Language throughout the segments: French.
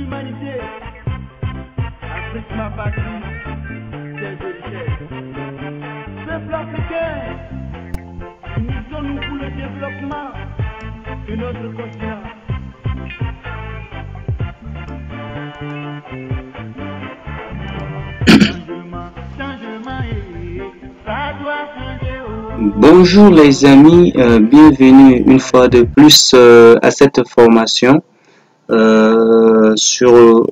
l'humanité. Afrique, ma patrie, terre de richesse. Peuple africain, unissons-nous pour le développement de notre continent. Bonjour les amis, bienvenue une fois de plus à cette formation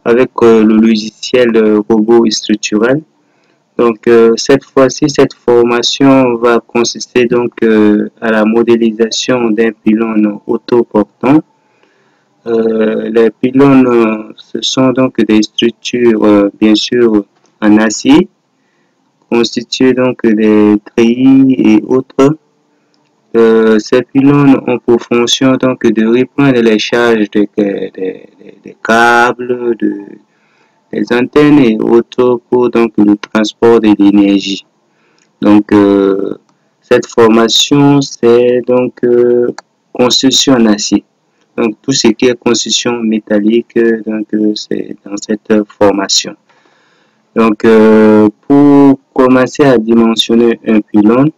avec le logiciel robot structurel. Donc cette fois-ci, cette formation va consister donc à la modélisation d'un pylône autoportant. Les pylônes, ce sont donc des structures bien sûr en acier, constituées donc des treillis et autres. Ces pylônes ont pour fonction donc de reprendre les charges des câbles, des antennes et autres pour donc le transport de l'énergie. Donc cette formation c'est donc construction en acier. Donc tout ce qui est construction métallique, donc c'est dans cette formation. Donc pour commencer à dimensionner un pylône,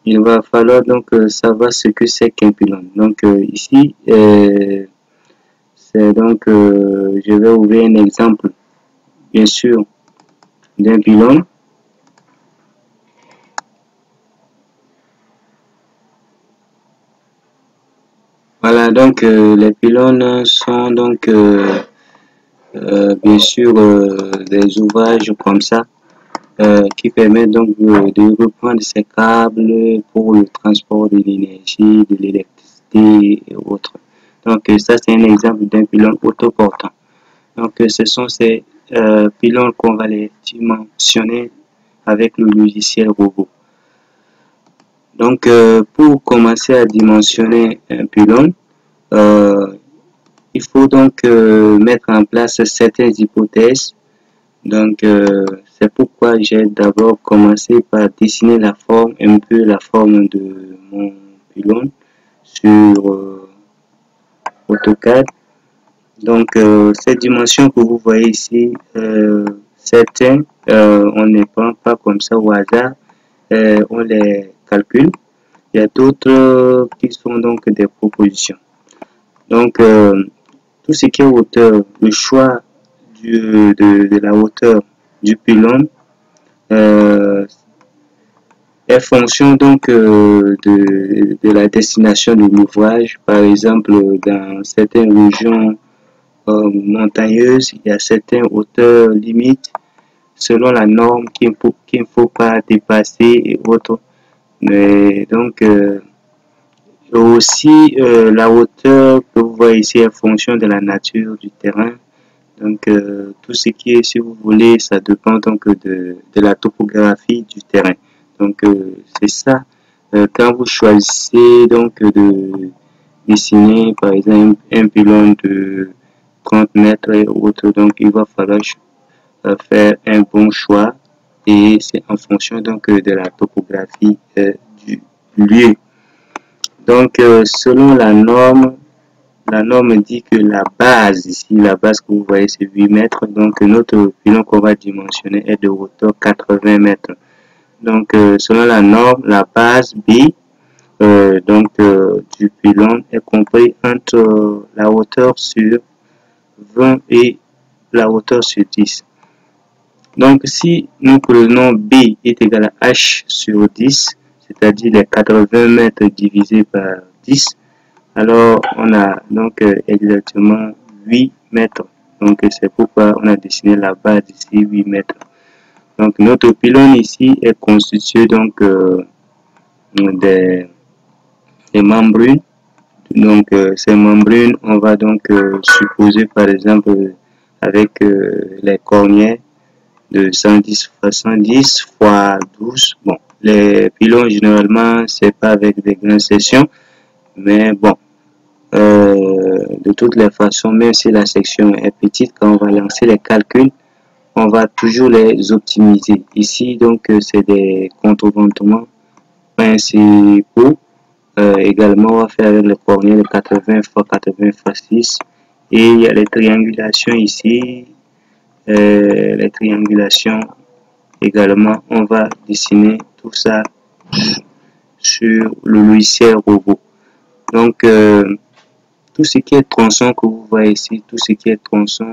il va falloir donc savoir ce que c'est qu'un pylône. Donc ici, c'est donc, je vais ouvrir un exemple, bien sûr, d'un pylône. Voilà, donc les pylônes sont donc bien sûr des ouvrages comme ça qui permettent donc de reprendre ces câbles pour le transport de l'énergie, de l'électricité et autres. Donc ça c'est un exemple d'un pylône autoportant. Donc ce sont ces pylônes qu'on va les dimensionner avec le logiciel robot. Donc pour commencer à dimensionner un pylône, il faut donc mettre en place certaines hypothèses. Donc c'est pourquoi j'ai d'abord commencé par dessiner la forme, un peu la forme de mon pylône sur AutoCAD. Donc ces dimensions que vous voyez ici, certains on ne prend pas comme ça au hasard, on les calcule. Il y a d'autres qui sont donc des propositions. Donc tout ce qui est hauteur, le choix de la hauteur du pylône est fonction donc de la destination de l'ouvrage. Par exemple, dans certaines régions montagneuses, il y a certaines hauteurs limites selon la norme qu'il ne faut pas dépasser et autres. Mais donc aussi la hauteur que vous voyez ici est fonction de la nature du terrain. Donc tout ce qui est, si vous voulez, ça dépend donc de la topographie du terrain. Donc c'est ça. Quand vous choisissez donc de dessiner par exemple un pylône de 30 mètres et autres, donc il va falloir faire un bon choix et c'est en fonction donc de la topographie du lieu. Donc selon la norme dit que la base ici, la base que vous voyez c'est 8 mètres, donc notre pylône qu'on va dimensionner est de hauteur 80 mètres. Donc selon la norme, la base B du pylône est compris entre la hauteur sur 20 et la hauteur sur 10. Donc si nous prenons B est égal à H sur 10, c'est-à-dire les 80 mètres divisé par 10, alors on a donc exactement 8 mètres. Donc c'est pourquoi on a dessiné la base ici 8 mètres. Donc notre pylône ici est constitué donc des membrures. Donc ces membrures, on va donc supposer par exemple avec les cornières de 110 x 110 x 12. Bon, les pylônes généralement c'est pas avec des grandes sections, mais bon, de toutes les façons, même si la section est petite, quand on va lancer les calculs, on va toujours les optimiser. Ici donc c'est des contreventements principaux. Également on va faire avec les cornières de 80 x 80 x 6 Et il y a les triangulations ici. Les triangulations également, on va dessiner tout ça sur le logiciel robot. Donc, tout ce qui est tronçon que vous voyez ici, tout ce qui est tronçon,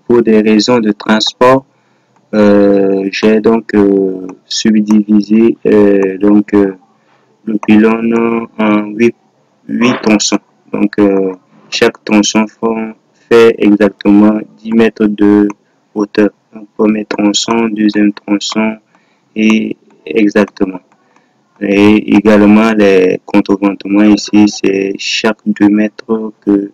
pour des raisons de transport, j'ai donc subdivisé le pylône en 8 tronçons. Donc, chaque tronçon fait exactement 10 mètres de hauteur. Donc, premier tronçon, deuxième tronçon, et exactement. Et également, les contreventements ici, c'est chaque 2 mètres que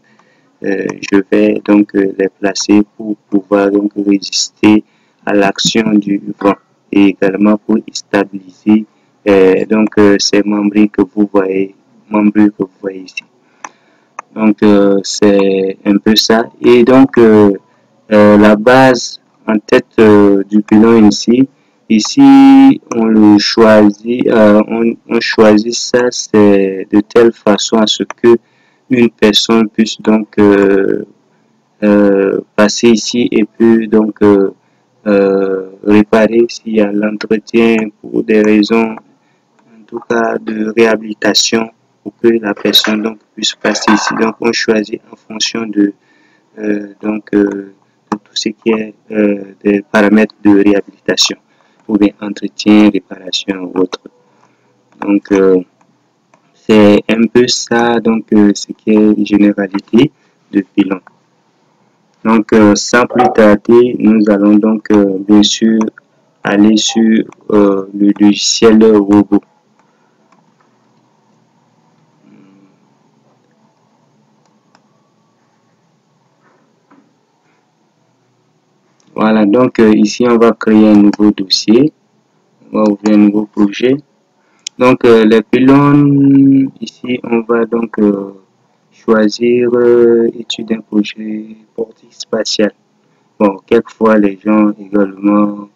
je vais donc les placer pour pouvoir donc résister à l'action du vent et également pour stabiliser ces membres que vous voyez ici. Donc c'est un peu ça. Et donc la base en tête du pylône ici on le choisit, on choisit ça, c'est de telle façon à ce que une personne puisse donc passer ici et puis donc réparer s'il y a l'entretien pour des raisons en tout cas de réhabilitation pour que la personne donc puisse passer ici. Donc on choisit en fonction de tout ce qui est des paramètres de réhabilitation ou bien entretien, réparation ou autre. Donc c'est un peu ça donc ce qui est généralité de pylône. Donc sans plus tarder, nous allons donc bien sûr aller sur le logiciel robot. Voilà, donc ici on va créer un nouveau dossier, on va ouvrir un nouveau projet. Donc les pylônes, ici on va donc choisir étude d'un projet portique spatial. Bon, quelquefois les gens également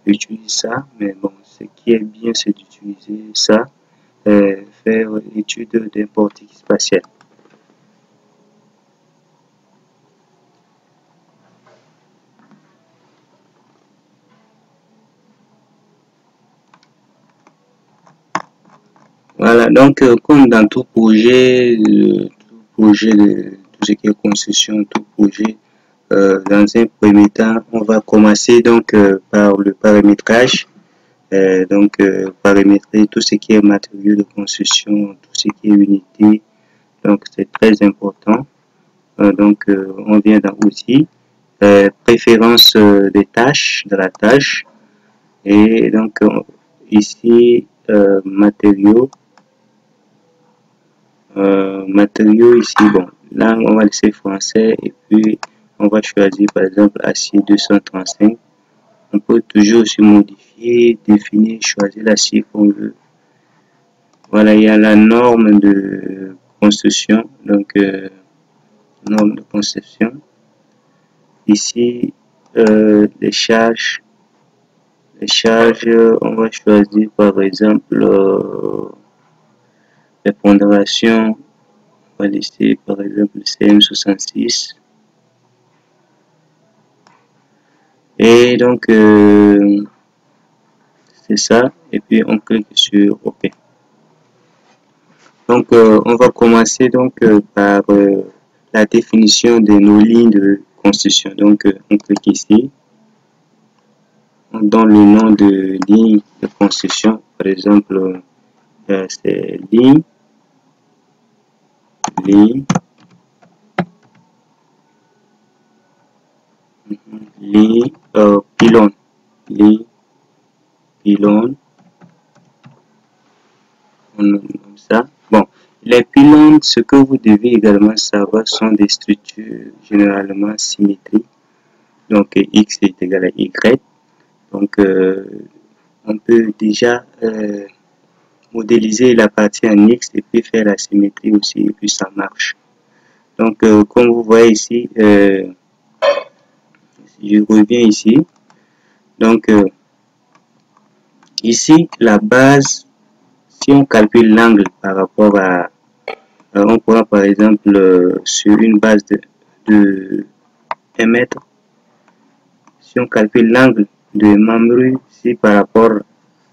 utilisent ça, mais bon, ce qui est bien c'est d'utiliser ça, faire étude d'un portique spatial. Voilà, donc comme dans tout projet, tout ce qui est construction, tout projet, dans un premier temps, on va commencer donc par le paramétrage. Paramétrer tout ce qui est matériaux de construction, tout ce qui est unité. Donc c'est très important. On vient dans outils, préférence des tâches, de la tâche. Et donc ici matériaux. Matériaux ici, bon, là on va laisser français et puis on va choisir par exemple acier 235. On peut toujours se modifier, définir, choisir l'acier qu'on veut. Voilà, il y a la norme de construction, donc norme de conception. Ici, les charges, on va choisir par exemple les pondérations, on va laisser par exemple le CM66. Et donc, c'est ça. Et puis, on clique sur OK. Donc, on va commencer donc par la définition de nos lignes de construction. Donc, on clique ici. On donne le nom de ligne de construction. Par exemple, c'est ligne, pylône, pylône, on nomme ça. Bon, les pylônes, ce que vous devez également savoir, sont des structures généralement symétriques. Donc, X est égal à Y. Donc, on peut déjà modéliser la partie en X et puis faire la symétrie aussi, et puis ça marche. Donc, comme vous voyez ici, je reviens ici. Donc, ici, la base, si on calcule l'angle par rapport à, on prend par exemple sur une base de de 1 mètre, si on calcule l'angle de membrure ici par rapport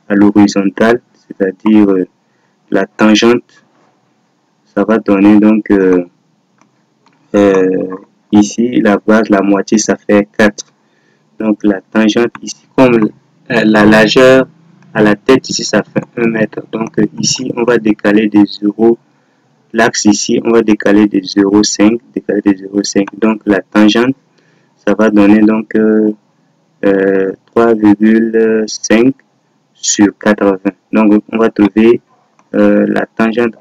à l'horizontale, c'est-à-dire la tangente, ça va donner donc ici la base, la moitié, ça fait 4. Donc la tangente ici, comme la largeur à la tête ici, ça fait 1 mètre. Donc ici, on va décaler des 0. L'axe ici, on va décaler de 0,5. Décaler de 0,5. Donc la tangente, ça va donner donc 3,5 sur 80. Donc on va trouver la tangente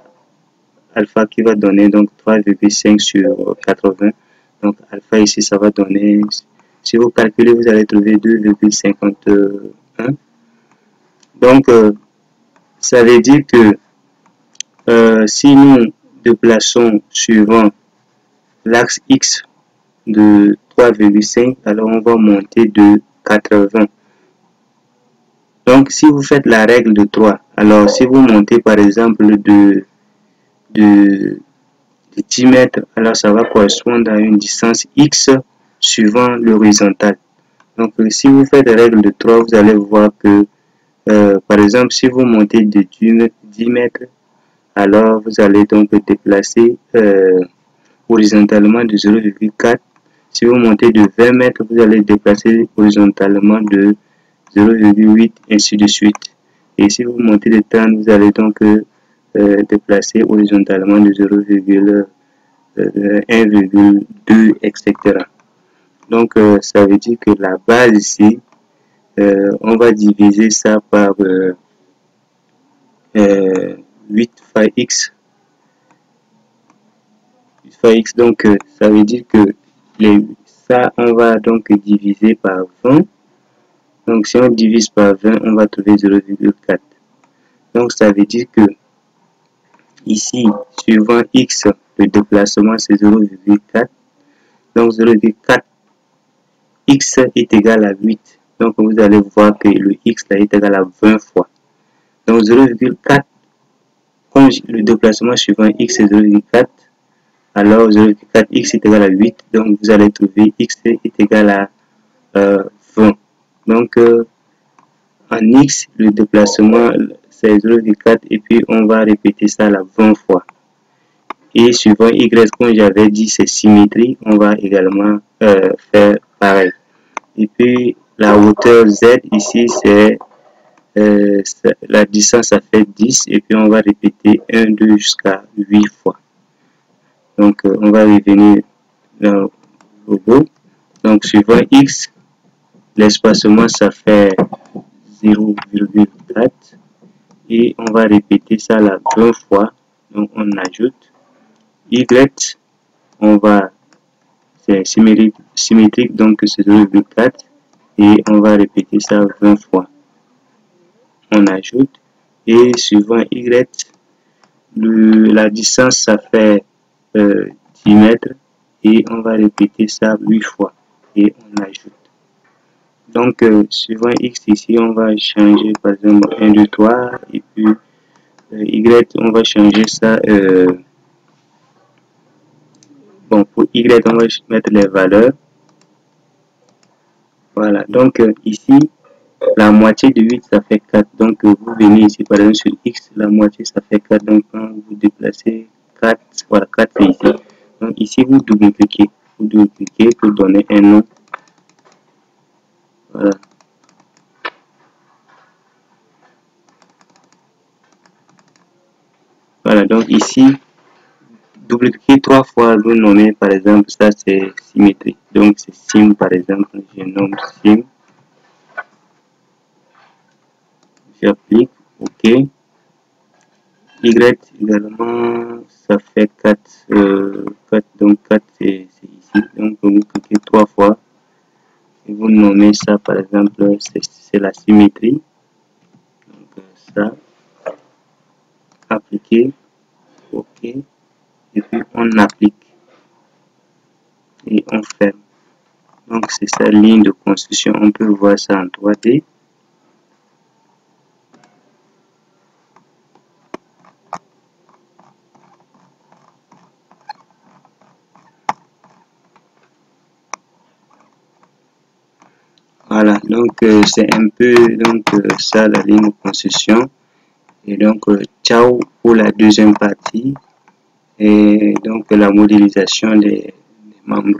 alpha qui va donner donc 3,5 sur 80. Donc alpha ici, ça va donner, si vous calculez, vous allez trouver 2,51. Donc ça veut dire que si nous déplaçons suivant l'axe X de 3,5, alors on va monter de 80. Donc si vous faites la règle de 3, alors si vous montez par exemple de 10 mètres, alors ça va correspondre à une distance X suivant l'horizontale. Donc si vous faites la règle de 3, vous allez voir que par exemple si vous montez de 10 mètres, alors vous allez donc déplacer horizontalement de 0,4. Si vous montez de 20 mètres, vous allez déplacer horizontalement de 0,8, ainsi de suite. Et si vous montez de 30, vous allez donc déplacer horizontalement de 1,2, etc. Donc ça veut dire que la base ici, on va diviser ça par 8 fois x. Donc ça veut dire que ça, on va donc diviser par 20. Donc si on divise par 20, on va trouver 0,4. Donc ça veut dire que ici, suivant x, le déplacement c'est 0,4. Donc 0,4 x est égal à 8. Donc vous allez voir que le x là est égal à 20 fois. Donc 0,4, comme le déplacement suivant x est 0,4, alors 0,4x est égal à 8. Donc vous allez trouver x est égal à 20. Donc en x, le déplacement c'est 0,4 et puis on va répéter ça là 20 fois. Et suivant y, comme j'avais dit, c'est symétrie, on va également faire pareil. Et puis la hauteur z ici, c'est la distance, ça fait 10 et puis on va répéter 1, 2 jusqu'à 8 fois. Donc on va revenir dans le robot. Donc suivant x, l'espacement ça fait 0,4 et on va répéter ça là 20 fois. Donc on ajoute y, on va, c'est symétrique, donc c'est 0,4 et on va répéter ça 20 fois. On ajoute et suivant y, la distance ça fait 10 mètres et on va répéter ça 8 fois et on ajoute. Donc suivant x ici, on va changer par exemple 1, 2, 3 et puis y, on va changer ça. Bon, pour y, on va mettre les valeurs. Voilà, donc ici, la moitié de 8, ça fait 4. Donc vous venez ici, par exemple, sur x, la moitié, ça fait 4. Donc quand vous déplacez 4, voilà, 4 c'est ici. Donc ici, vous double-cliquez. Vous double-cliquez pour donner un nom. Voilà. Voilà, donc ici, double-cliquez 3 fois, vous nommez par exemple, ça c'est symétrie. Donc c'est sim par exemple, je nomme sim. J'applique, ok. Y également, ça fait 4, 4 donc 4 c'est ici. Donc vous cliquez 3 fois et vous nommez ça par exemple, c'est la symétrie. Donc ça, appliquer, ok. Et puis on applique et on ferme. Donc c'est ça ligne de construction, on peut voir ça en 3D. Voilà, donc c'est un peu ça la ligne de concession. Et donc ciao pour la deuxième partie et donc la modélisation des membres.